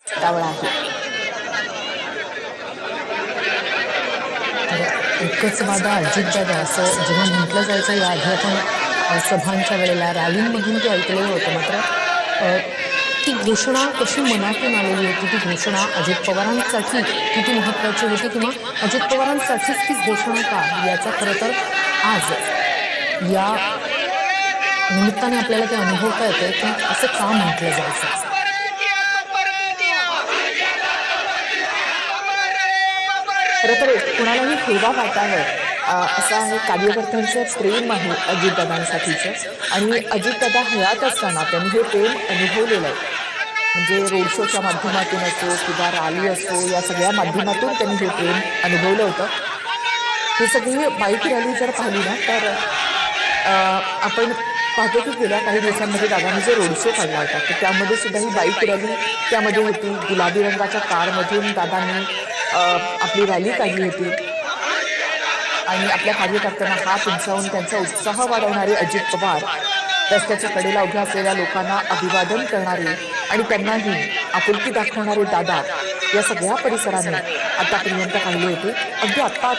त्यावेळा आहे. एकच वादा अजितदादा असं जेव्हा म्हटलं जायचं याआधी आपण सभांच्या वेळेला रॅलींमधून ते ऐकलेलं होतं. मात्र ती घोषणा कशी मनातून आलेली होती, ती घोषणा अजित पवारांसाठी किती महत्त्वाची होती किंवा अजित पवारांसाठीच ती घोषणा का, याचा खरं तर आज या निमित्ताने आपल्याला ते अनुभवता येते की असं का म्हटलं जायचं. खरं तर कुणालाही हेवा वाटावं असं आहे, कार्यकर्त्यांचं प्रेम आहे अजितदादांसाठीचं. आणि अजितदादा हयात असताना त्यांनी हे प्रेम अनुभवलेलं आहे. म्हणजे रोड शोच्या माध्यमातून असो किंवा रॅली असो, या सगळ्या माध्यमातून त्यांनी हे प्रेम अनुभवलं होतं. ही सगळी बाईक रॅली जर पाहिली ना तर आपण पाहतो की गेल्या काही दिवसांमध्ये दादांनी जो रोड शो काढला होता तर त्यामध्ये सुद्धा ही बाईक रॅली त्यामध्ये होती. गुलाबी रंगाच्या कारमधून दादांनी आपली रॅली काढली होती आणि आपल्या कार्यकर्त्यांना हात उंचावून त्यांचा उत्साह वाढवणारे अजित पवार रस्त्याच्या कडेला उभ्या असलेल्या लोकांना अभिवादन करणारे आणि त्यांनाही आपुलकी दाखवणारे दादा या सगळ्या परिसराने आतापर्यंत पाहिले होते. अगदी आत्ता